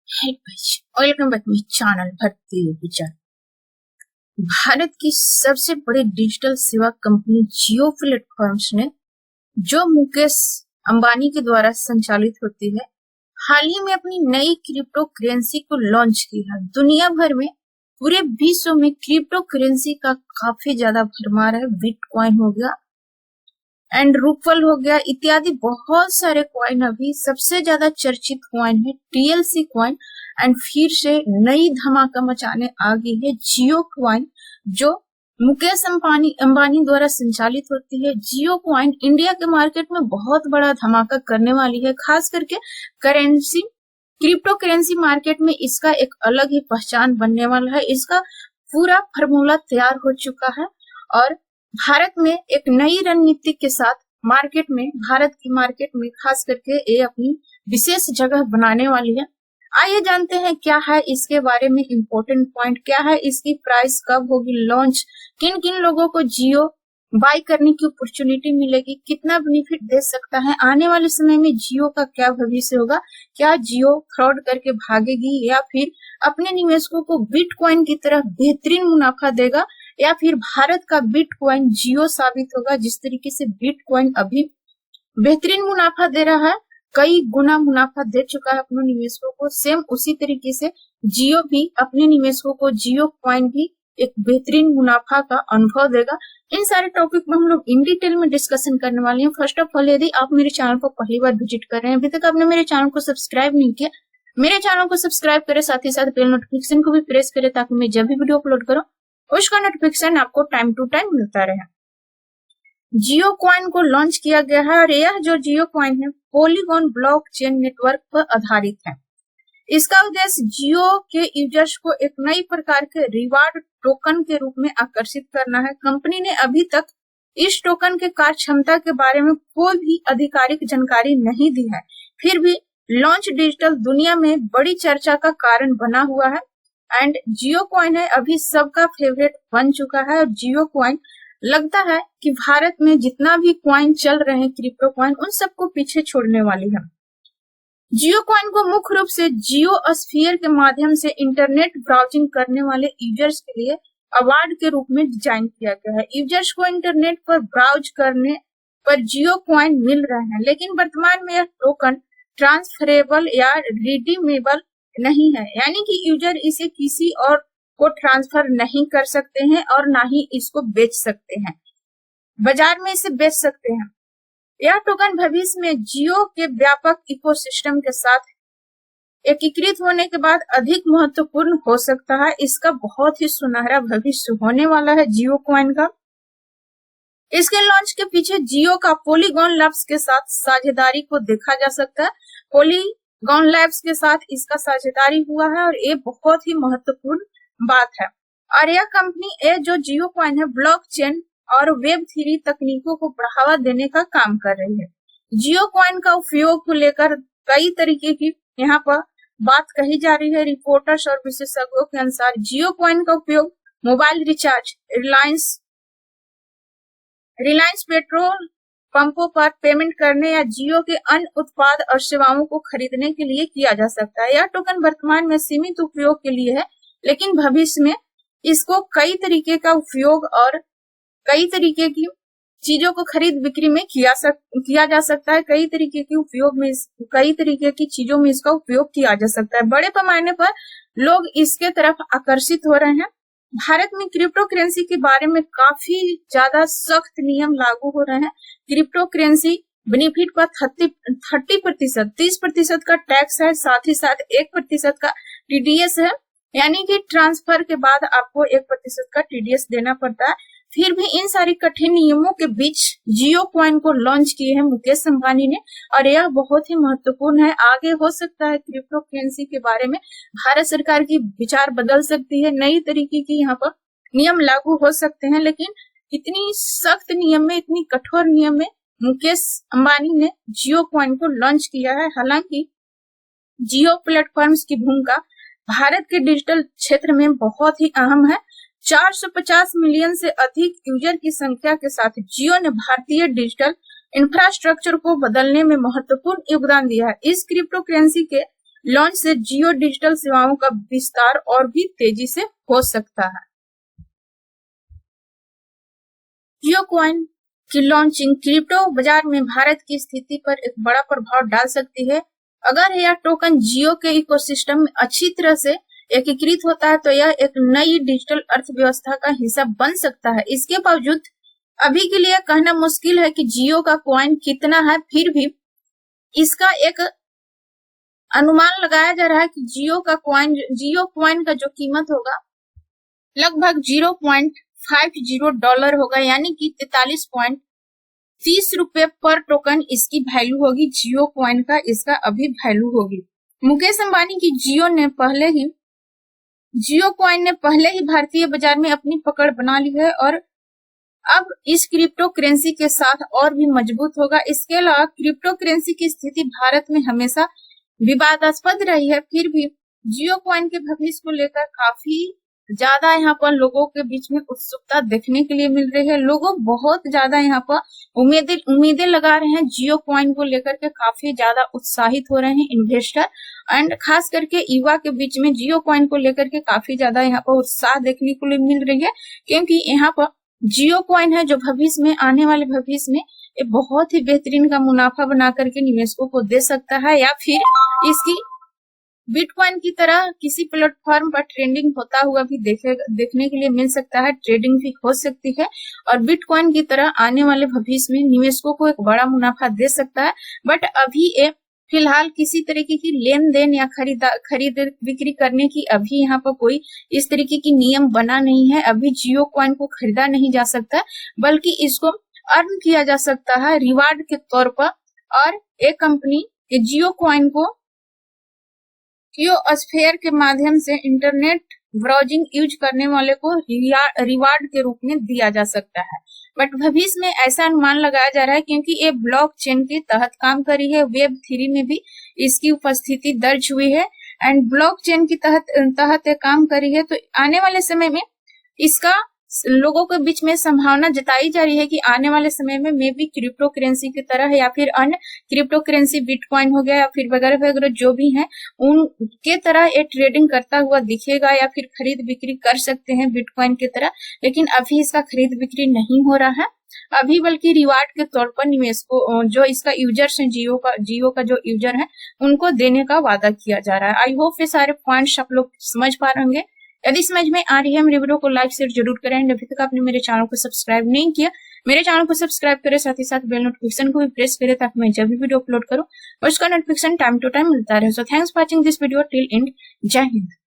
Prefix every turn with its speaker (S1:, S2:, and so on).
S1: Hey guys, welcome back my channel Bharatiya Vichar. Bharat की सबसे बड़ी डिजिटल सेवा कंपनी जियो प्लेटफॉर्म्स ने, जो मुकेश अंबानी के द्वारा संचालित होती है, हाल ही में अपनी नई क्रिप्टो करेंसी को लॉन्च की है। दुनिया भर में पूरे विश्व में क्रिप्टो करेंसी का काफी ज्यादा भरमार है। बिटकॉइन हो गया एंड रूपल हो गया इत्यादि बहुत सारे कॉइन। अभी सबसे ज्यादा चर्चित कॉइन है टीएलसी कॉइन एंड फिर से नई धमाका मचाने आ गई है जियो कॉइन, जो मुकेश अंबानी द्वारा संचालित होती है। जियो कॉइन इंडिया के मार्केट में बहुत बड़ा धमाका करने वाली है। खास करके क्रिप्टो करेंसी मार्केट में इसका एक अलग ही पहचान बनने वाला है। इसका पूरा फार्मूला तैयार हो चुका है और भारत में एक नई रणनीति के साथ भारत की मार्केट में खास करके ये अपनी विशेष जगह बनाने वाली है। आइए जानते हैं क्या है इसके बारे में इम्पोर्टेंट पॉइंट, क्या है इसकी प्राइस, कब होगी लॉन्च, किन किन लोगों को जियो बाय करने की अपॉर्चुनिटी मिलेगी, कितना बेनिफिट दे सकता है, आने वाले समय में जियो का क्या भविष्य होगा, क्या जियो फ्रॉड करके भागेगी या फिर अपने निवेशकों को बिटकॉइन की तरह बेहतरीन मुनाफा देगा, या फिर भारत का बिटकॉइन जियो साबित होगा। जिस तरीके से बिटकॉइन अभी बेहतरीन मुनाफा दे रहा है, कई गुना मुनाफा दे चुका है अपने निवेशकों को, सेम उसी तरीके से जियो भी अपने निवेशकों को, जियो कॉइन भी एक बेहतरीन मुनाफा का अनुभव देगा। इन सारे टॉपिक में हम लोग इन डिटेल में डिस्कशन करने वाले हैं। फर्स्ट ऑफ ऑल, यदि आप मेरे चैनल को पहली बार विजिट कर रहे हैं, अभी तक आपने मेरे चैनल को सब्सक्राइब नहीं किया, मेरे चैनल को सब्सक्राइब करें, साथ ही साथ बेल नोटिफिकेशन को भी प्रेस करें ताकि मैं जब भी वीडियो अपलोड करूं उसका नोटिफिकेशन आपको टाइम टू टाइम मिलता रहे। जियो कॉइन को लॉन्च किया गया है और यह जो जियो कॉइन है पॉलीगॉन ब्लॉकचेन नेटवर्क पर आधारित है। इसका उद्देश्य जियो के यूजर्स को एक नई प्रकार के रिवार्ड टोकन के रूप में आकर्षित करना है। कंपनी ने अभी तक इस टोकन के कार्य क्षमता के बारे में कोई भी आधिकारिक जानकारी नहीं दी है, फिर भी लॉन्च डिजिटल दुनिया में बड़ी चर्चा का कारण बना हुआ है एंड जियो कॉइन है अभी सबका फेवरेट बन चुका है। और जियो कॉइन लगता है कि भारत में जितना भी कॉइन चल रहे हैं क्रिप्टो कॉइन, उन सबको पीछे छोड़ने वाली है। जियो कॉइन को मुख्य रूप से जियो स्फीयर के माध्यम से इंटरनेट ब्राउजिंग करने वाले यूजर्स के लिए अवार्ड के रूप में डिजाइन किया गया है। यूजर्स को इंटरनेट पर ब्राउज करने पर जियो कॉइन मिल रहे हैं, लेकिन वर्तमान में यह टोकन ट्रांसफरेबल या रिडीमेबल नहीं है, यानी कि यूजर इसे किसी और को ट्रांसफर नहीं कर सकते हैं और ना ही इसको बेच सकते हैं, बाजार में इसे बेच सकते हैं। यह टोकन भविष्य में जियो के व्यापक इकोसिस्टम के साथ एकीकृत होने के बाद अधिक महत्वपूर्ण हो सकता है। इसका बहुत ही सुनहरा भविष्य होने वाला है जियो कॉइन का। इसके लॉन्च के पीछे जियो का पॉलीगॉन लैब्स के साथ साझेदारी को देखा जा सकता है। पॉलीगॉन लैब्स के साथ इसका साझेदारी हुआ है और ये बहुत ही महत्वपूर्ण बात है। और यह कंपनी जो जियो कॉइन है ब्लॉकचेन और वेब3 तकनीकों को बढ़ावा देने का काम कर रही है। जियो कॉइन का उपयोग को लेकर कई तरीके की यहाँ पर बात कही जा रही है। रिपोर्टर्स और विशेषज्ञों के अनुसार जियो कॉइन का उपयोग मोबाइल रिचार्ज, रिलायंस पेट्रोल पंपों पर पेमेंट करने या जियो के अन्य उत्पाद और सेवाओं को खरीदने के लिए किया जा सकता है। यह टोकन वर्तमान में सीमित उपयोग के लिए है, लेकिन भविष्य में इसको कई तरीके का उपयोग और कई तरीके की चीजों को खरीद बिक्री में किया जा सकता है। कई तरीके के उपयोग में, कई तरीके की चीजों में इसका उपयोग किया जा सकता है। बड़े पैमाने पर लोग इसके तरफ आकर्षित हो रहे हैं। भारत में क्रिप्टो करेंसी के बारे में काफी ज्यादा सख्त नियम लागू हो रहे हैं। क्रिप्टो करेंसी बेनिफिट पर 30% का टैक्स है, साथ ही साथ 1% का टीडीएस है, यानी कि ट्रांसफर के बाद आपको 1% का टीडीएस देना पड़ता है। फिर भी इन सारी कठिन नियमों के बीच जियो कॉइन को लॉन्च किए हैं मुकेश अंबानी ने और यह बहुत ही महत्वपूर्ण है। आगे हो सकता है क्रिप्टो करेंसी के बारे में भारत सरकार की विचार बदल सकती है, नई तरीके की यहाँ पर नियम लागू हो सकते हैं, लेकिन इतनी सख्त नियम में, इतनी कठोर नियम में मुकेश अंबानी ने जियो कॉइन को लॉन्च किया है। हालांकि जियो प्लेटफॉर्म्स की भूमिका भारत के डिजिटल क्षेत्र में बहुत ही अहम है। 450 मिलियन से अधिक यूजर की संख्या के साथ जियो ने भारतीय डिजिटल इंफ्रास्ट्रक्चर को बदलने में महत्वपूर्ण योगदान दिया है। इस क्रिप्टो करेंसी के लॉन्च से जियो डिजिटल सेवाओं का विस्तार और भी तेजी से हो सकता है। जियो कॉइन की लॉन्चिंग क्रिप्टो बाजार में भारत की स्थिति पर एक बड़ा प्रभाव डाल सकती है। अगर यह टोकन जियो के इकोसिस्टम में अच्छी तरह से एकीकृत होता है तो यह एक नई डिजिटल अर्थव्यवस्था का हिस्सा बन सकता है। इसके बावजूद अभी के लिए कहना मुश्किल है कि जियो का कॉइन कितना है, फिर भी इसका एक अनुमान लगाया जा रहा है कि जियो कॉइन का जो कीमत होगा लगभग $0.50 होगा, यानी कि 43.30 रुपए पर टोकन इसकी वैल्यू होगी। जियो कॉइन का इसका अभी वैल्यू होगी। मुकेश अंबानी की जियो कॉइन ने पहले ही भारतीय बाजार में अपनी पकड़ बना ली है और अब इस क्रिप्टो करेंसी के साथ और भी मजबूत होगा। इसके अलावा क्रिप्टो करेंसी की स्थिति भारत में हमेशा विवादास्पद रही है, फिर भी जियो कॉइन के भविष्य को लेकर काफी ज्यादा यहाँ पर लोगों के बीच में उत्सुकता देखने के लिए मिल रही है। लोगों बहुत ज्यादा यहाँ पर उम्मीदें लगा रहे हैं जियो कॉइन को लेकर के, काफी ज्यादा उत्साहित हो रहे हैं इन्वेस्टर एंड खास करके युवा के बीच में जियो कॉइन को लेकर के काफी ज्यादा यहाँ पर उत्साह देखने को मिल रही है, क्योंकि यहाँ पर जियो कॉइन है जो भविष्य में आने वाले भविष्य में एक बहुत ही बेहतरीन का मुनाफा बना करके निवेशकों को दे सकता है, या फिर इसकी बिटकॉइन की तरह किसी प्लेटफॉर्म पर ट्रेडिंग होता हुआ भी देखने के लिए मिल सकता है। ट्रेडिंग भी हो सकती है और बिटकॉइन की तरह आने वाले भविष्य में निवेशकों को एक बड़ा मुनाफा दे सकता है। बट अभी फिलहाल किसी तरीके की लेन देन या खरीद बिक्री करने की अभी यहाँ पर कोई इस तरीके की नियम बना नहीं है। अभी जियो कॉइन को खरीदा नहीं जा सकता, बल्कि इसको अर्न किया जा सकता है रिवार्ड के तौर पर। और एक कंपनी जियो कॉइन को जियोस्फीयर के माध्यम से इंटरनेट ब्राउजिंग यूज करने वाले को रिवार्ड के रूप में दिया जा सकता है। बट भविष्य में ऐसा अनुमान लगाया जा रहा है क्योंकि ये ब्लॉकचेन के तहत काम करी है, वेब 3 में भी इसकी उपस्थिति दर्ज हुई है एंड ब्लॉकचेन की तहत काम करी है, तो आने वाले समय में इसका लोगों के बीच में संभावना जताई जा रही है कि आने वाले समय में मे भी क्रिप्टो करेंसी की तरह या फिर अन्य क्रिप्टो करेंसी बिटकॉइन हो गया या फिर वगैरह वगैरह जो भी हैं उनके तरह ये ट्रेडिंग करता हुआ दिखेगा या फिर खरीद बिक्री कर सकते हैं बिटकॉइन की तरह। लेकिन अभी इसका खरीद बिक्री नहीं हो रहा है अभी, बल्कि रिवार्ड के तौर पर निवेशकों जो इसका यूजर्स हैं जियो का जो यूजर है उनको देने का वादा किया जा रहा है। आई होप ये सारे पॉइंट्स आप लोग समझ पा रहे होंगे। यदि समझ में आ रही है मेरे वीडियो को लाइक शेयर जरूर करें। अभी तक आपने मेरे चैनल को सब्सक्राइब नहीं किया, मेरे चैनल को सब्सक्राइब करें, साथ ही साथ बेल नोटिफिकेशन को भी प्रेस करें ताकि मैं जब भी वीडियो अपलोड करूं और उसका नोटिफिकेशन टाइम टू टाइम मिलता रहे। So thanks for watching this video till and. जय हिंद।